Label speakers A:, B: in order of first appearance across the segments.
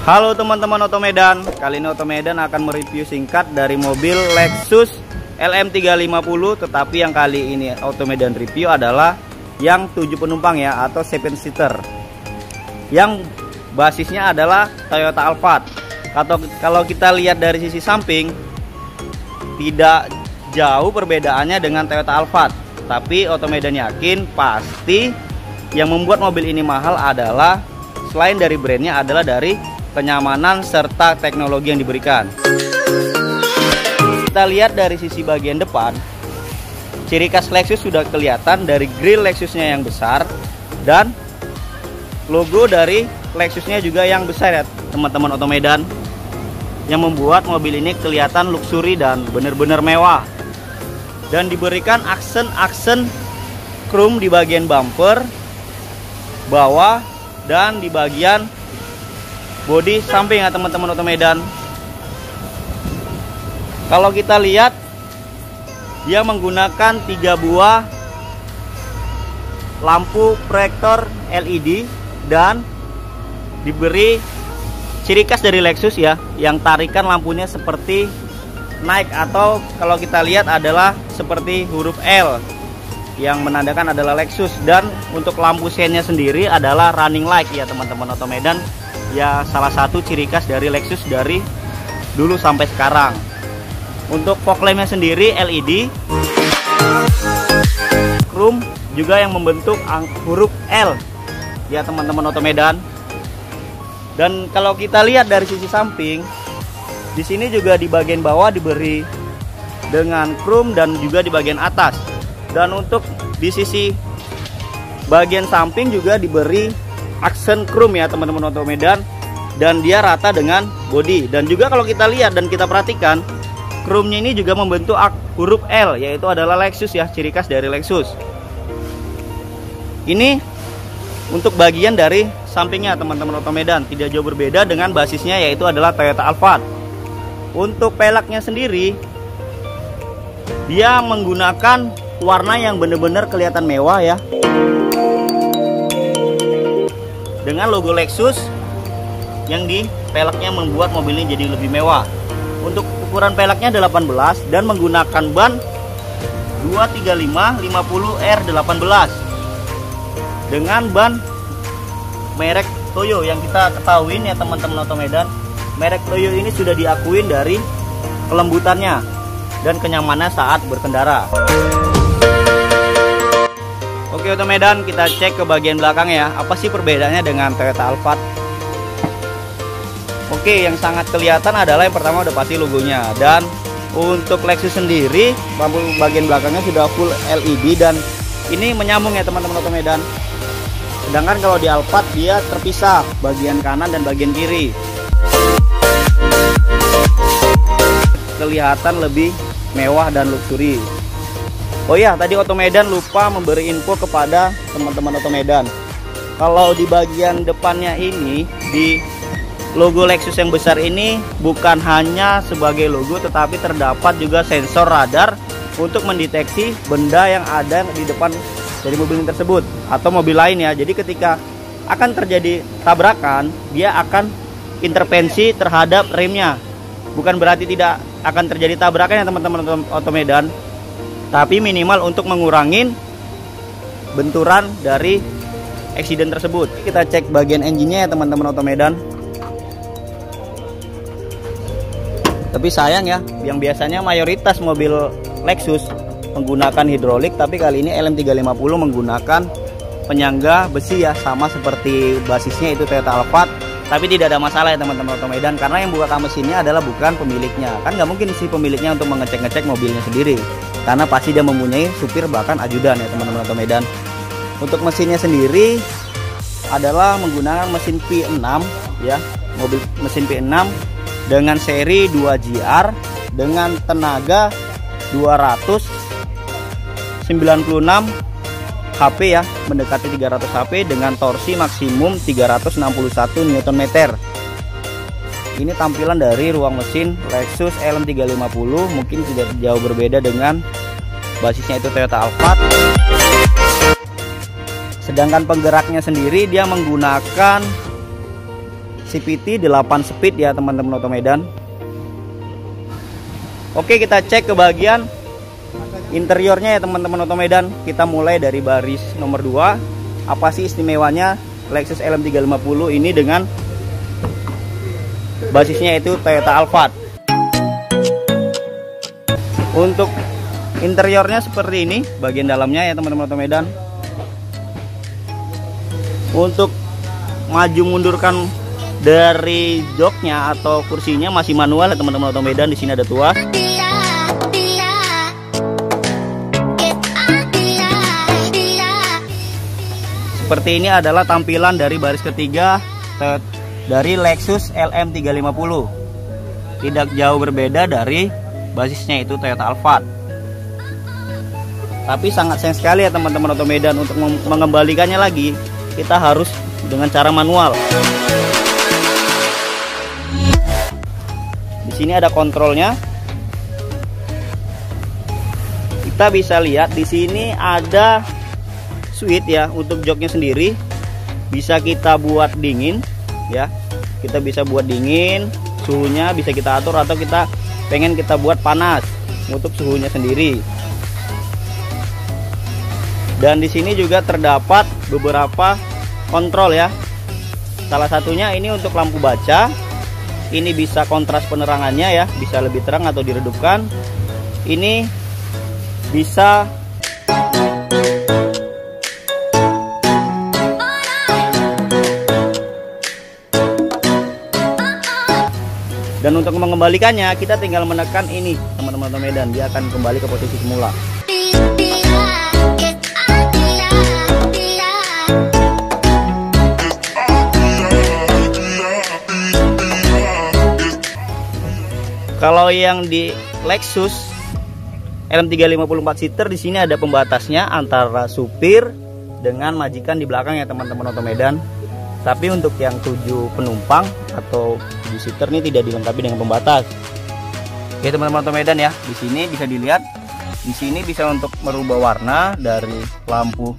A: Halo teman-teman Otomedan, kali ini Otomedan akan mereview singkat dari mobil Lexus LM350. Tetapi yang kali ini Otomedan review adalah yang 7 penumpang ya, atau 7 seater, yang basisnya adalah Toyota Alphard. Kalau kita lihat dari sisi samping, tidak jauh perbedaannya dengan Toyota Alphard. Tapi Otomedan yakin pasti yang membuat mobil ini mahal adalah selain dari brandnya, adalah dari kenyamanan serta teknologi yang diberikan. Kita lihat dari sisi bagian depan, ciri khas Lexus sudah kelihatan dari grill Lexusnya yang besar, dan logo dari Lexusnya juga yang besar ya teman-teman Otomedan, yang membuat mobil ini kelihatan luxury dan benar-benar mewah. Dan diberikan aksen chrome di bagian bumper bawah dan di bagian bodi samping ya teman-teman Otomedan. Kalau kita lihat, dia menggunakan 3 buah lampu proyektor LED dan diberi ciri khas dari Lexus ya, yang tarikan lampunya seperti naik, atau kalau kita lihat adalah seperti huruf L yang menandakan adalah Lexus. Dan untuk lampu sennya sendiri adalah running light ya teman-teman Otomedan, ya salah satu ciri khas dari Lexus dari dulu sampai sekarang. Untuk fog lampnya sendiri LED chrome juga yang membentuk huruf L ya teman-teman Otomedan. Dan kalau kita lihat dari sisi samping, di sini juga di bagian bawah diberi dengan chrome dan juga di bagian atas. Dan untuk di sisi bagian samping juga diberi aksen chrome ya teman-teman Otomedan, dan dia rata dengan bodi. Dan juga kalau kita lihat dan kita perhatikan, chrome-nya ini juga membentuk huruf L, yaitu adalah Lexus ya, ciri khas dari Lexus. Ini untuk bagian dari sampingnya teman-teman Otomedan, tidak jauh berbeda dengan basisnya, yaitu adalah Toyota Alphard. Untuk peleknya sendiri, dia menggunakan warna yang benar-benar kelihatan mewah ya, dengan logo Lexus yang di peleknya membuat mobil ini jadi lebih mewah. Untuk ukuran peleknya 18 dan menggunakan ban 235/50R18 dengan ban merek Toyo yang kita ketahui ya teman-teman Otomedan. Merek Toyo ini sudah diakuin dari kelembutannya dan kenyamanan saat berkendara. Oke Otomedan, kita cek ke bagian belakang ya. Apa sih perbedaannya dengan Toyota Alphard? Oke, yang sangat kelihatan adalah yang pertama udah pasti logonya. Dan untuk Lexus sendiri, lampu bagian belakangnya sudah full LED dan ini menyambung ya teman-teman Otomedan. Sedangkan kalau di Alphard dia terpisah bagian kanan dan bagian kiri. Kelihatan lebih mewah dan luxury. Oh iya, tadi Otomedan lupa memberi info kepada teman-teman Otomedan. Kalau di bagian depannya ini, di logo Lexus yang besar ini bukan hanya sebagai logo, tetapi terdapat juga sensor radar untuk mendeteksi benda yang ada di depan dari mobil ini tersebut atau mobil lain ya. Jadi ketika akan terjadi tabrakan, dia akan intervensi terhadap remnya. Bukan berarti tidak akan terjadi tabrakan ya teman-teman Otomedan, tapi minimal untuk mengurangi benturan dari eksiden tersebut. Kita cek bagian engine-nya ya teman-teman Otomedan. Tapi sayang ya, yang biasanya mayoritas mobil Lexus menggunakan hidrolik, tapi kali ini LM350 menggunakan penyangga besi ya, sama seperti basisnya itu Toyota Alphard. Tapi tidak ada masalah ya teman-teman Otomedan, karena yang buka mesinnya adalah bukan pemiliknya. Kan nggak mungkin si pemiliknya untuk mengecek-ngecek mobilnya sendiri, karena pasti dia mempunyai supir bahkan ajudan ya teman-teman Otomedan. Untuk mesinnya sendiri adalah menggunakan mesin V6 ya, mobil mesin V6 dengan seri 2GR dengan tenaga 296 HP ya, mendekati 300 HP dengan torsi maksimum 361 Nm. Ini tampilan dari ruang mesin Lexus LM350, mungkin tidak jauh berbeda dengan basisnya itu Toyota Alphard. Sedangkan penggeraknya sendiri dia menggunakan CVT 8 speed ya teman-teman Otomedan. Oke, kita cek ke bagian interiornya ya teman-teman Otomedan. Kita mulai dari baris nomor 2. Apa sih istimewanya Lexus LM350 ini dengan basisnya itu Toyota Alphard. Untuk interiornya seperti ini, bagian dalamnya ya teman-teman Otomedan. Untuk maju mundurkan dari joknya atau kursinya masih manual ya teman-teman Otomedan. Di sini ada tuas. Seperti ini adalah tampilan dari baris ketiga dari Lexus LM350. Tidak jauh berbeda dari basisnya itu Toyota Alphard. Tapi sangat sayang sekali ya teman-teman Otomedan, untuk mengembalikannya lagi kita harus dengan cara manual. Di sini ada kontrolnya. Kita bisa lihat di sini ada switch ya untuk joknya sendiri. Bisa kita buat dingin ya. Kita bisa buat dingin, suhunya bisa kita atur, atau kita pengen kita buat panas untuk suhunya sendiri. Dan di sini juga terdapat beberapa kontrol ya. Salah satunya ini untuk lampu baca. Ini bisa kontras penerangannya ya, bisa lebih terang atau diredupkan. Ini bisa dan untuk mengembalikannya kita tinggal menekan ini teman-teman Otomedan, dia akan kembali ke posisi semula. Kalau yang di Lexus LM350 4 seater, di sini ada pembatasnya antara supir dengan majikan di belakang ya teman-teman Otomedan. Tapi untuk yang 7 penumpang atau 7 seater ini tidak dilengkapi dengan pembatas. Oke teman-teman Otomedan ya, di sini bisa dilihat, di sini bisa untuk merubah warna dari lampu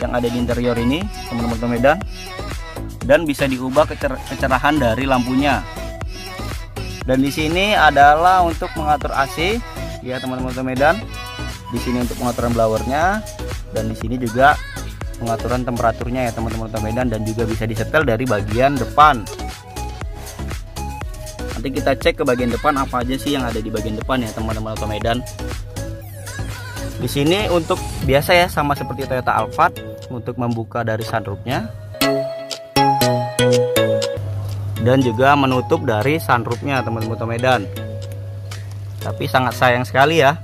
A: yang ada di interior ini teman-teman Otomedan, dan bisa diubah kecerahan dari lampunya. Dan di sini adalah untuk mengatur AC ya teman-teman Otomedan. Di sini untuk pengaturan blowernya, dan di sini juga pengaturan temperaturnya ya teman-teman Otomedan, dan juga bisa disetel dari bagian depan. Nanti kita cek ke bagian depan apa aja sih yang ada di bagian depan ya teman-teman Otomedan. Di sini untuk biasa ya, sama seperti Toyota Alphard, untuk membuka dari sunroofnya dan juga menutup dari sunroofnya teman-teman Otomedan. Tapi sangat sayang sekali ya,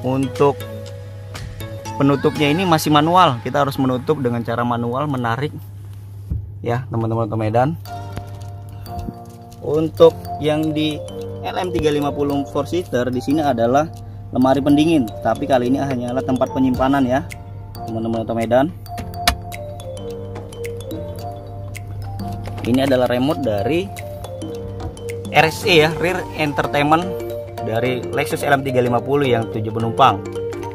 A: untuk penutupnya ini masih manual. Kita harus menutup dengan cara manual, menarik ya teman-teman Otomedan. Untuk yang di LM350 4 seater, di sini adalah lemari pendingin, tapi kali ini hanyalah tempat penyimpanan ya teman-teman Otomedan. Ini adalah remote dari RSE ya, Rear Entertainment dari Lexus LM350 yang 7 penumpang.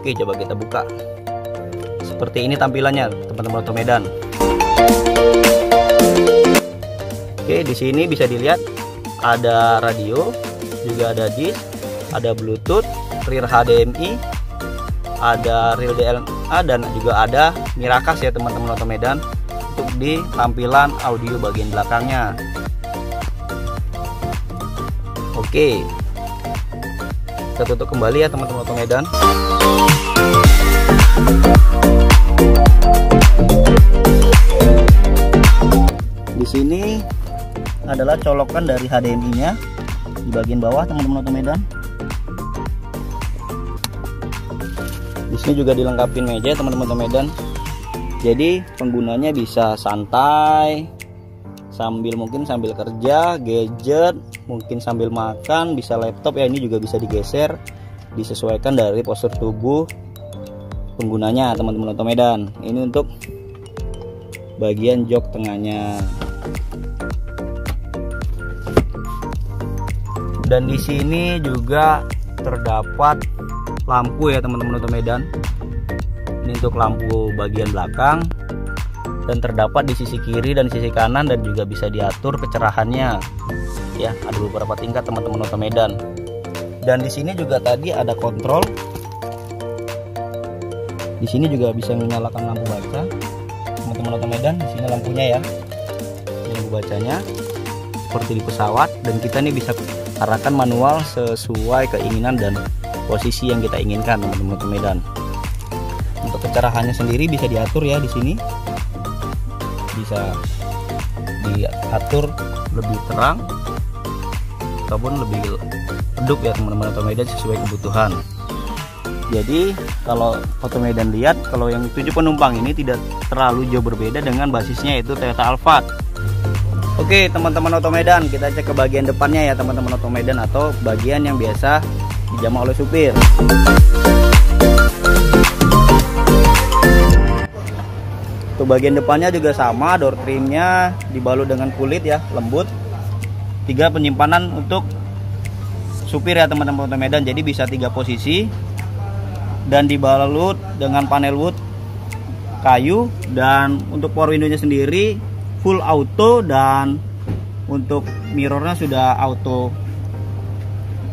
A: Oke, coba kita buka. Seperti ini tampilannya teman-teman Otomedan. Oke, di sini bisa dilihat ada radio, juga ada disk, ada Bluetooth, rear HDMI, ada rear DLNA, dan juga ada Miracast ya teman-teman Otomedan untuk di tampilan audio bagian belakangnya. Oke, kita tutup kembali ya teman-teman Otomedan. Di sini adalah colokan dari HDMI-nya di bagian bawah teman-teman Otomedan. Di sini juga dilengkapi meja teman-teman Otomedan. Jadi penggunanya bisa santai, mungkin sambil kerja, gadget, mungkin sambil makan, bisa laptop ya. Ini juga bisa digeser, disesuaikan dari postur tubuh penggunanya teman-teman Otomedan. Ini untuk bagian jok tengahnya. Dan di sini juga terdapat lampu ya teman-teman Otomedan. Ini untuk lampu bagian belakang, dan terdapat di sisi kiri dan sisi kanan, dan juga bisa diatur kecerahannya. Ya, ada beberapa tingkat teman-teman Otomedan. Dan di sini juga tadi ada kontrol. Di sini juga bisa menyalakan lampu baca, teman-teman Otomedan. Di sini lampunya ya, ini lampu bacanya seperti di pesawat. Dan kita nih bisa arahkan manual sesuai keinginan dan posisi yang kita inginkan, teman-teman Otomedan. Untuk kecerahannya sendiri bisa diatur ya, di sini bisa diatur lebih terang ataupun lebih redup ya teman-teman Otomedan, sesuai kebutuhan. Jadi kalau Otomedan lihat, kalau yang 7 penumpang ini tidak terlalu jauh berbeda dengan basisnya, yaitu Toyota Alphard. Oke teman-teman Otomedan, kita cek ke bagian depannya ya teman-teman Otomedan, atau bagian yang biasa dijamah oleh supir. Untuk bagian depannya juga sama, door trimnya dibalut dengan kulit ya, lembut. 3 penyimpanan untuk supir ya teman-teman Otomedan, jadi bisa 3 posisi. Dan dibalut dengan panel wood kayu. Dan untuk power window-nya sendiri full auto, dan untuk mirrornya sudah auto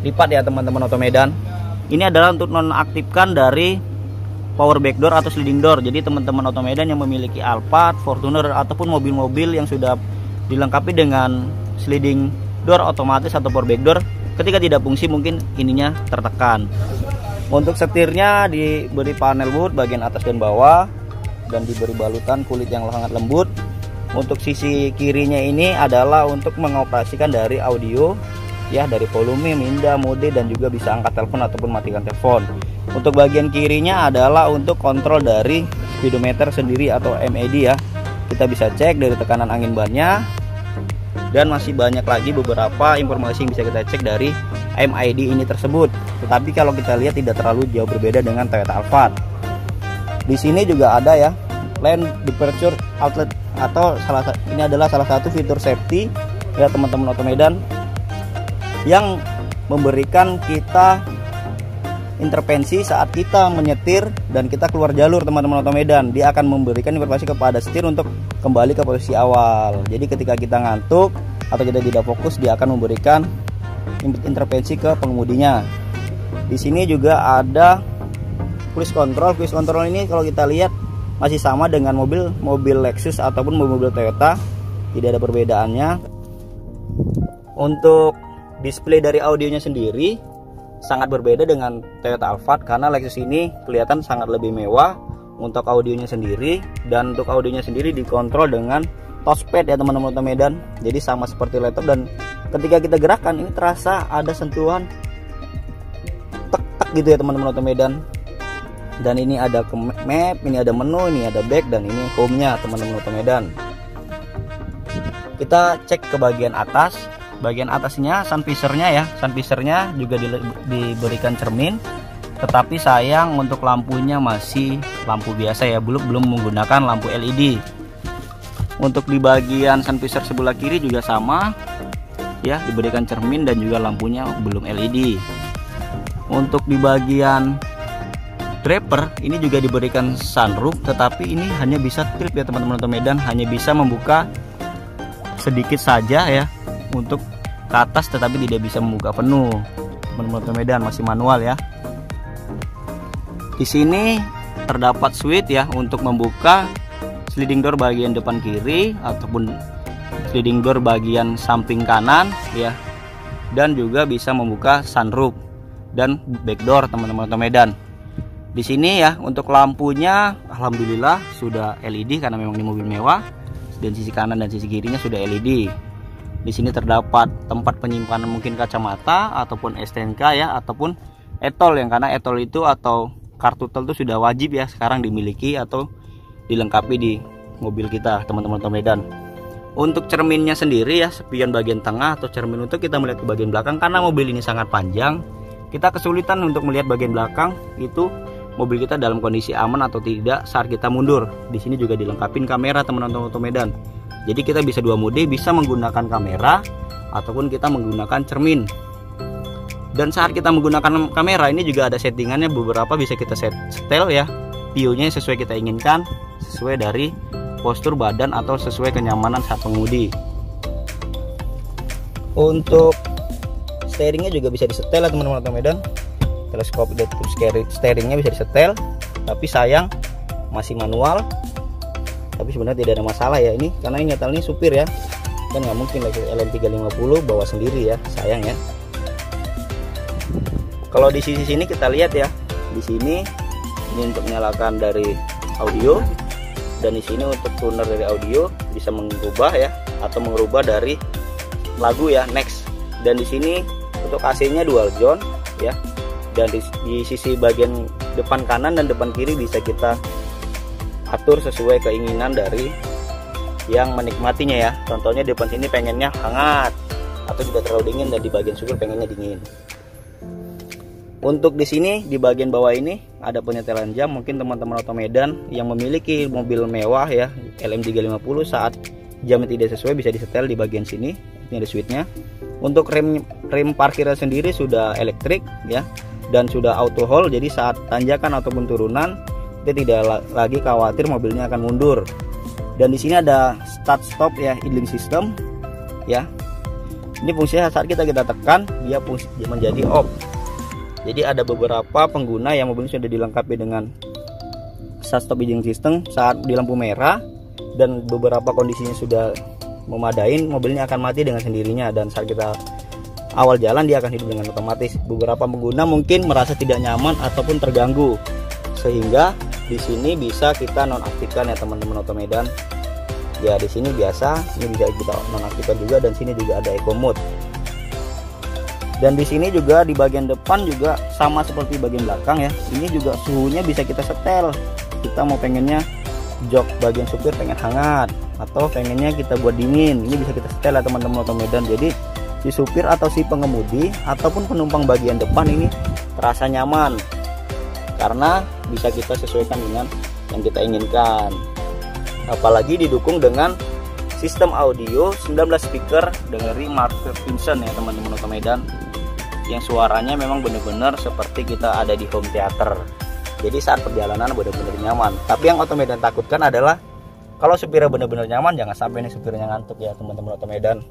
A: lipat ya teman-teman Otomedan. Ini adalah untuk nonaktifkan dari power back door atau sliding door. Jadi teman-teman Otomedan yang memiliki Alphard, Fortuner ataupun mobil-mobil yang sudah dilengkapi dengan sliding door otomatis atau power back door, ketika tidak fungsi mungkin ininya tertekan. Untuk setirnya diberi panel wood bagian atas dan bawah, dan diberi balutan kulit yang sangat lembut. Untuk sisi kirinya ini adalah untuk mengoperasikan dari audio ya, dari volume, minda, mode, dan juga bisa angkat telepon ataupun matikan telepon. Untuk bagian kirinya adalah untuk kontrol dari speedometer sendiri atau MAD ya. Kita bisa cek dari tekanan angin bannya, dan masih banyak lagi beberapa informasi yang bisa kita cek dari MID ini tersebut. Tetapi kalau kita lihat tidak terlalu jauh berbeda dengan Toyota Alphard. Di sini juga ada ya lane departure outlet, atau ini adalah salah satu fitur safety ya teman-teman Otomedan, yang memberikan kita intervensi saat kita menyetir dan kita keluar jalur teman-teman Otomedan. Dia akan memberikan informasi kepada setir untuk kembali ke posisi awal. Jadi ketika kita ngantuk atau kita tidak fokus, dia akan memberikan intervensi ke pengemudinya. Di sini juga ada cruise control. Cruise control ini kalau kita lihat masih sama dengan mobil Lexus ataupun mobil Toyota, tidak ada perbedaannya. Untuk display dari audionya sendiri sangat berbeda dengan Toyota Alphard, karena Lexus ini kelihatan sangat lebih mewah untuk audionya sendiri. Dan untuk audionya sendiri dikontrol dengan touchpad ya teman-teman Otomedan, jadi sama seperti laptop. Dan ketika kita gerakkan ini terasa ada sentuhan tek-tek gitu ya teman-teman Otomedan. Dan ini ada ke map, ini ada menu, ini ada back, dan ini home-nya teman-teman Otomedan. Kita cek ke bagian atas. Bagian atasnya sun visor-nya ya, sun visor-nya juga diberikan cermin, tetapi sayang untuk lampunya masih lampu biasa ya, belum menggunakan lampu LED. Untuk di bagian sun visor sebelah kiri juga sama ya, diberikan cermin dan juga lampunya belum LED. Untuk di bagian driver ini juga diberikan sunroof, tetapi ini hanya bisa tilt ya teman-teman Otomedan, hanya bisa membuka sedikit saja ya untuk ke atas, tetapi tidak bisa membuka penuh teman-teman Otomedan, masih manual ya. Di sini terdapat switch ya untuk membuka sliding door bagian depan kiri ataupun sliding door bagian samping kanan ya, dan juga bisa membuka sunroof dan back door teman-teman Otomedan. Di sini ya untuk lampunya alhamdulillah sudah LED karena memang ini mobil mewah, dan sisi kanan dan sisi kirinya sudah LED. Di sini terdapat tempat penyimpanan mungkin kacamata ataupun STNK ya, ataupun etol, yang karena etol itu atau kartu tol itu sudah wajib ya sekarang dimiliki atau dilengkapi di mobil kita teman-teman Otomedan. Untuk cerminnya sendiri ya, spion bagian tengah atau cermin untuk kita melihat ke bagian belakang, karena mobil ini sangat panjang kita kesulitan untuk melihat bagian belakang itu mobil kita dalam kondisi aman atau tidak saat kita mundur. Di sini juga dilengkapi kamera teman-teman Otomedan. Jadi kita bisa dua mode, bisa menggunakan kamera ataupun kita menggunakan cermin. Dan saat kita menggunakan kamera ini juga ada settingannya beberapa, bisa kita setel ya view-nya sesuai kita inginkan, sesuai dari postur badan atau sesuai kenyamanan saat mengemudi. Untuk steeringnya juga bisa disetel ya teman-teman Oto Medan. Teleskop steeringnya bisa disetel, tapi sayang masih manual. Tapi sebenarnya tidak ada masalah ya ini, karena ini nyetelnya supir ya, kan nggak mungkin Lexus LM350 bawa sendiri ya, sayang ya. Kalau di sisi sini kita lihat ya, di sini ini untuk menyalakan dari audio, dan di sini untuk tuner dari audio bisa mengubah ya, atau mengubah dari lagu ya, next. Dan di sini untuk AC-nya dual zone ya, dan di sisi bagian depan kanan dan depan kiri bisa kita atur sesuai keinginan dari yang menikmatinya ya. Contohnya di depan sini pengennya hangat atau tidak terlalu dingin, dan di bagian supir pengennya dingin. Untuk di sini di bagian bawah ini ada penyetelan jam. Mungkin teman-teman Oto Medan yang memiliki mobil mewah ya LM350, saat jamnya tidak sesuai bisa disetel di bagian sini. Ini ada switchnya. Untuk rem parkirnya sendiri sudah elektrik ya, dan sudah auto hold. Jadi saat tanjakan ataupun turunan kita tidak lagi khawatir mobilnya akan mundur. Dan di sini ada start stop ya, idling system ya. Ini fungsinya saat kita tekan dia menjadi off. Jadi ada beberapa pengguna yang mobilnya sudah dilengkapi dengan start stop idling system saat di lampu merah, dan beberapa kondisinya sudah memadai, mobilnya akan mati dengan sendirinya, dan saat kita awal jalan dia akan hidup dengan otomatis. Beberapa pengguna mungkin merasa tidak nyaman ataupun terganggu, sehingga di sini bisa kita nonaktifkan ya teman-teman Oto Medan. Ya di sini biasa, ini bisa kita nonaktifkan juga, dan sini juga ada eco mode. Dan di sini juga di bagian depan juga sama seperti bagian belakang ya. Ini juga suhunya bisa kita setel. Kita mau pengennya jok bagian supir pengen hangat atau pengennya kita buat dingin, ini bisa kita setel ya teman-teman Oto Medan. Jadi si supir atau si pengemudi ataupun penumpang bagian depan ini terasa nyaman, karena bisa kita sesuaikan dengan yang kita inginkan. Apalagi didukung dengan sistem audio 19 speaker dari Marshall Vincent ya teman-teman Oto Medan, yang suaranya memang benar-benar seperti kita ada di home theater. Jadi saat perjalanan benar-benar nyaman. Tapi yang Oto Medan takutkan adalah kalau supirnya benar-benar nyaman, jangan sampai nih supirnya ngantuk ya teman-teman Oto Medan.